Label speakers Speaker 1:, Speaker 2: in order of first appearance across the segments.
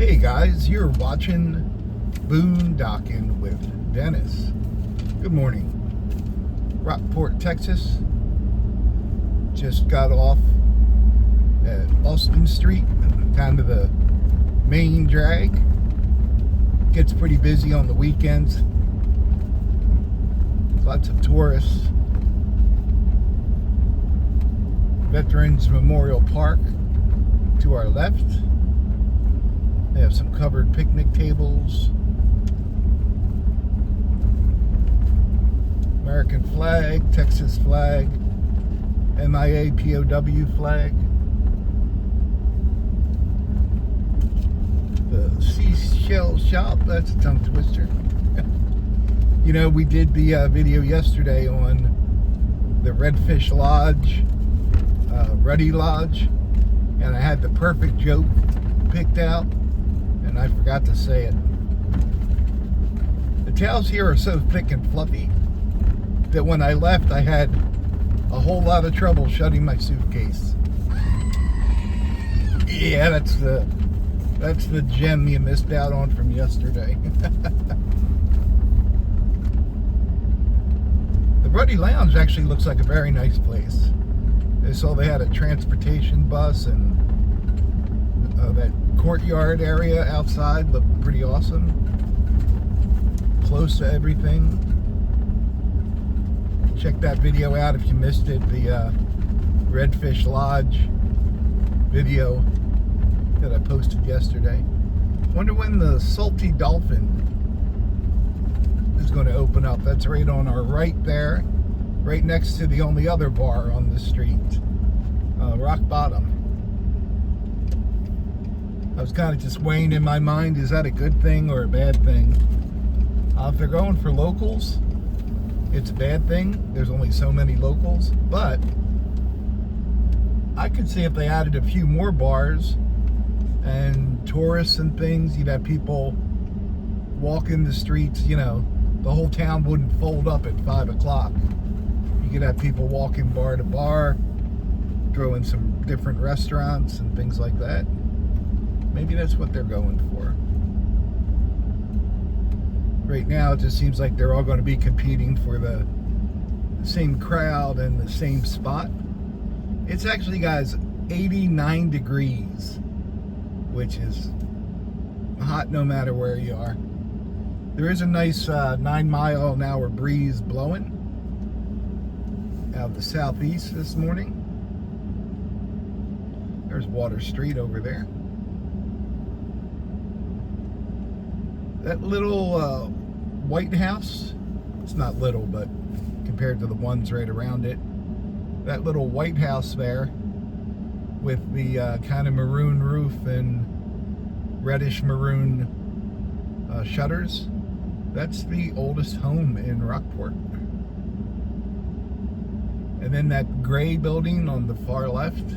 Speaker 1: Hey guys, you're watching Boondocking with Dennis. Good morning. Rockport, Texas. Just got off at Austin Street, kind of the main drag. Gets pretty busy on the weekends. Lots of tourists. Veterans Memorial Park to our left. They have some covered picnic tables. American flag, Texas flag, MIA POW flag. The seashell shop, that's a tongue twister. You know, we did the video yesterday on the Redfish Lodge, Ruddy Lodge, and I had the perfect joke picked out, and I forgot to say it. The towels here are so thick and fluffy that when I left, I had a whole lot of trouble shutting my suitcase. Yeah, that's the gem you missed out on from yesterday. The Ruddy Lounge actually looks like a very nice place. I saw they had a transportation bus, and that courtyard area outside looked pretty awesome. Close to everything. Check that video out if you missed it, the Redfish Lodge video that I posted yesterday. Wonder when the Salty Dolphin is going to open up. That's right on our right there, right next to the only other bar on the street, Rock Bottom. I was kind of just weighing in my mind, is that a good thing or a bad thing? If they're going for locals, it's a bad thing. There's only so many locals, but I could see if they added a few more bars and tourists and things, you'd have people walking the streets, you know, the whole town wouldn't fold up at 5 o'clock. You could have people walking bar to bar, throw in some different restaurants and things like that. Maybe that's what they're going for. Right now, it just seems like they're all going to be competing for the same crowd and the same spot. It's actually, guys, 89 degrees, which is hot no matter where you are. There is a nice 9-mile-an-hour breeze blowing out of the southeast this morning. There's Water Street over there. That little White House, it's not little, but compared to the ones right around it, that little White House there with the kind of maroon roof and reddish maroon shutters, that's the oldest home in Rockport. And then that gray building on the far left,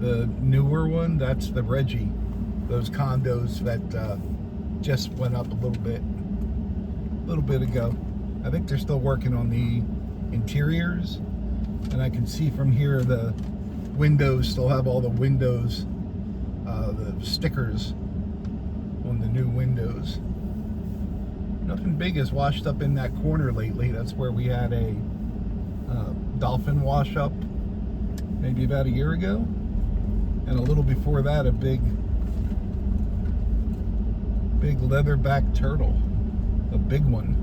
Speaker 1: the newer one, that's the Reggie. Those condos that just went up a little bit ago. I think they're still working on the interiors, and I can see from here the windows still have all the windows, the stickers on the new windows. Nothing big has washed up in that corner lately. That's where we had a dolphin wash up maybe about a year ago, and a little before that a big leatherback turtle, a big one,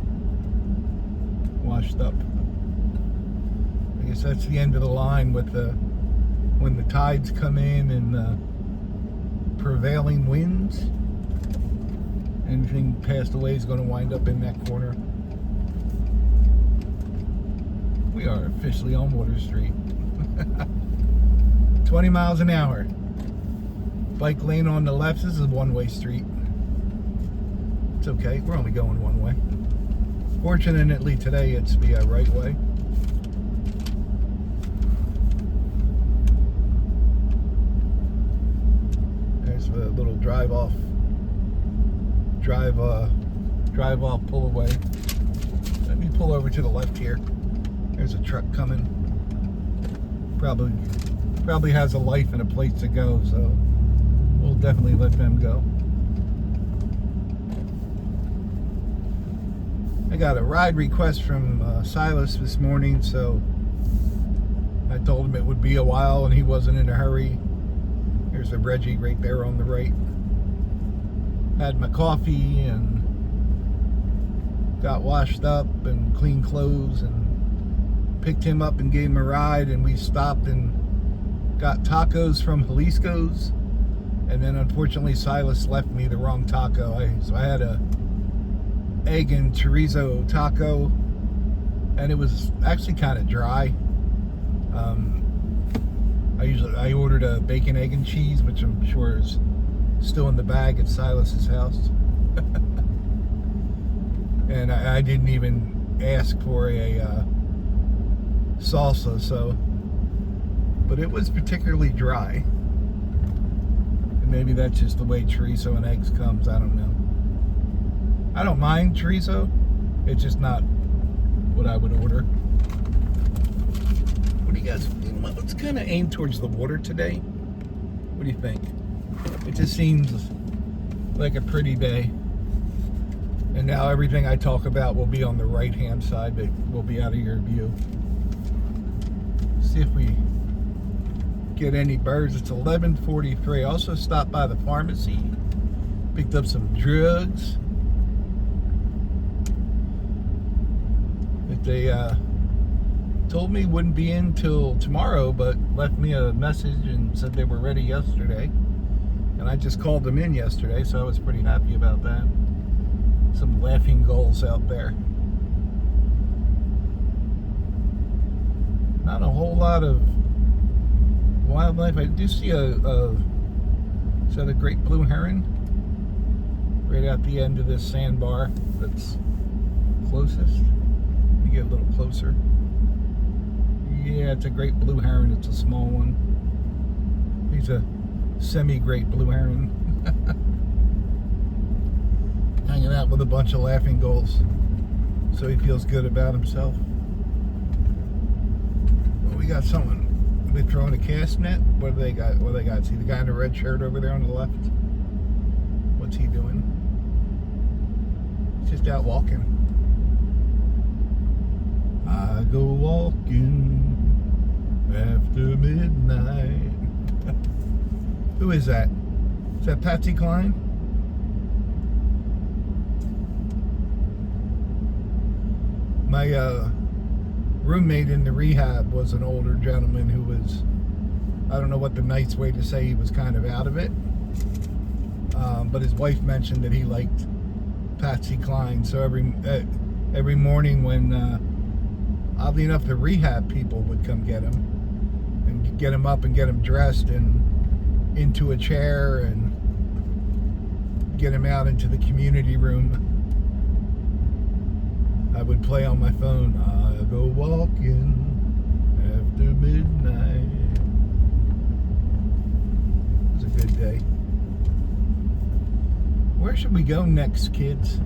Speaker 1: washed up. I guess that's the end of the line with when the tides come in and the prevailing winds. Anything passed away is going to wind up in that corner. We are officially on Water Street. 20 miles an hour. Bike lane on the left. This is a one-way street. It's okay, we're only going one way. Fortunately today it's the right way. There's the little drive off pull away. Let me pull over to the left here. There's a truck coming. Probably has a life and a place to go, so we'll definitely let them go. I got a ride request from Silas this morning, so I told him it would be a while and he wasn't in a hurry. There's a Reggie right there on the right. Had my coffee and got washed up and clean clothes and picked him up and gave him a ride, and we stopped and got tacos from Jalisco's, and then unfortunately Silas left me the wrong taco. So I had a egg and chorizo taco, and it was actually kind of dry. I ordered a bacon, egg, and cheese, which I'm sure is still in the bag at Silas's house. And I didn't even ask for a salsa, so, but it was particularly dry. And maybe that's just the way chorizo and eggs comes, I don't know. I don't mind chorizo, it's just not what I would order. What do you guys, let's kind of aim towards the water today. What do you think? It just seems like a pretty day. And now everything I talk about will be on the right hand side, but will be out of your view. See if we get any birds. It's 11:43. I also stopped by the pharmacy, picked up some drugs that they told me wouldn't be in till tomorrow, but left me a message and said they were ready yesterday. And I just called them in yesterday, so I was pretty happy about that. Some laughing gulls out there. Not a whole lot of wildlife. I do see is that a great blue heron? Right at the end of this sandbar that's closest. Let me get a little closer. Yeah, it's a great blue heron. It's a small one. He's a semi-great blue heron. Hanging out with a bunch of laughing gulls, so he feels good about himself. Well, we got someone. Are they throwing a cast net? What do they got? What do they got? See the guy in the red shirt over there on the left? What's he doing? He's just out walking. I go walking after midnight. Who is that? Is that Patsy Cline? My roommate in the rehab was an older gentleman who was, I don't know what the nice way to say, he was kind of out of it. But his wife mentioned that he liked Patsy Cline. So every morning when, oddly enough, the rehab people would come get him and get him up and get him dressed and into a chair and get him out into the community room, I would play on my phone, I go walking after midnight. It was a good day. Where should we go next, kids?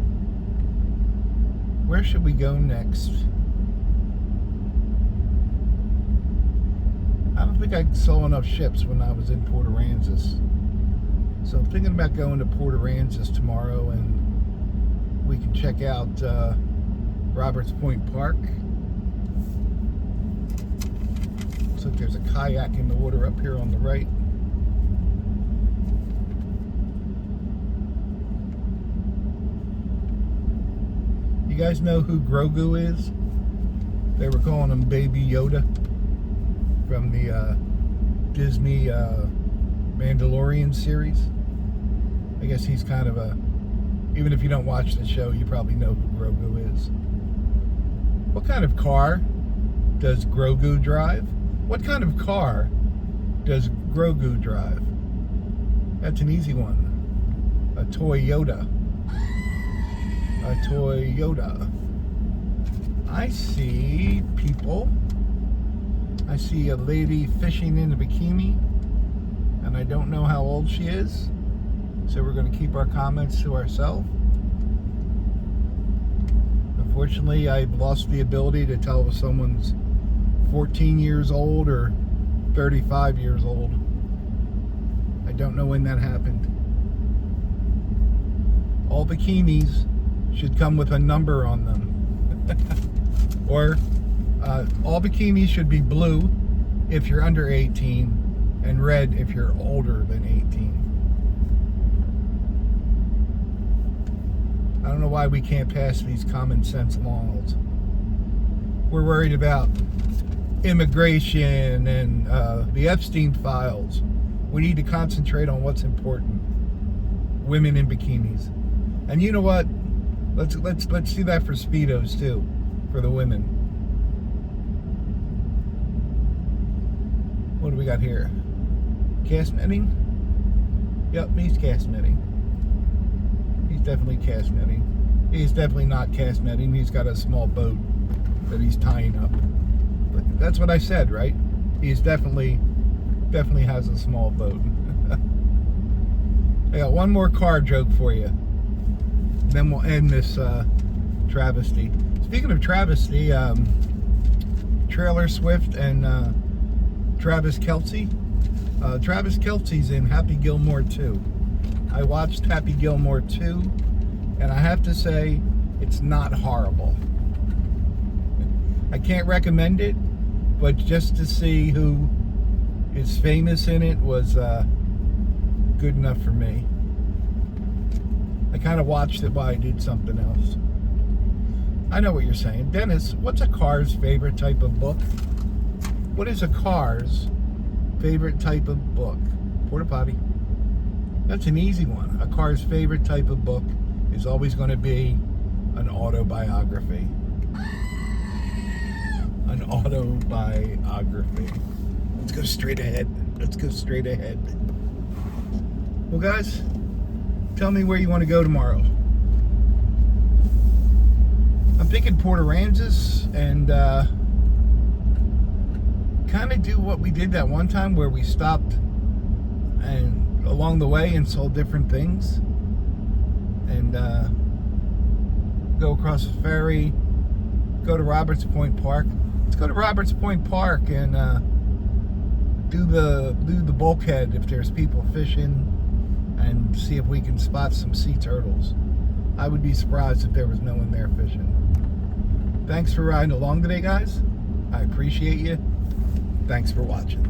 Speaker 1: Where should we go next? I don't think I saw enough ships when I was in Port Aransas. So I'm thinking about going to Port Aransas tomorrow, and we can check out Roberts Point Park. Looks like there's a kayak in the water up here on the right. You guys know who Grogu is? They were calling him Baby Yoda from the Disney Mandalorian series. I guess he's kind of a, even if you don't watch the show, you probably know who Grogu is. What kind of car does Grogu drive? What kind of car does Grogu drive? That's an easy one. A Toyota. A Toyota. I see people. I see a lady fishing in a bikini, and I don't know how old she is, so we're going to keep our comments to ourselves. Unfortunately, I've lost the ability to tell if someone's 14 years old or 35 years old. I don't know when that happened. All bikinis should come with a number on them. Or all bikinis should be blue if you're under 18 and red if you're older than 18. I don't know why we can't pass these common sense laws. We're worried about immigration and the Epstein files. We need to concentrate on what's important. Women in bikinis. And you know what? Let's do that for Speedos too, for the women. What do we got here? Cast netting? Yep, he's cast netting. He's definitely cast netting. He's definitely not cast netting. He's got a small boat that he's tying up. But that's what I said, right? He's definitely has a small boat. I got one more car joke for you. Then we'll end this travesty. Speaking of travesty, Taylor Swift and Travis Kelce. Travis Kelce's in Happy Gilmore 2. I watched Happy Gilmore 2, and I have to say, it's not horrible. I can't recommend it, but just to see who is famous in it was good enough for me. I kind of watched it while I did something else. I know what you're saying. Dennis, what's a car's favorite type of book? What is a car's favorite type of book? Porta potty. That's an easy one. A car's favorite type of book is always going to be an autobiography. An autobiography. Let's go straight ahead. Let's go straight ahead. Well, guys, tell me where you want to go tomorrow. I'm thinking Port Aransas and kind of do what we did that one time where we stopped and along the way and saw different things, and go across the ferry, go to Roberts Point Park. Let's go to Roberts Point Park and do the bulkhead if there's people fishing, and see if we can spot some sea turtles. I would be surprised if there was no one there fishing. Thanks for riding along today, guys. I appreciate you. Thanks for watching.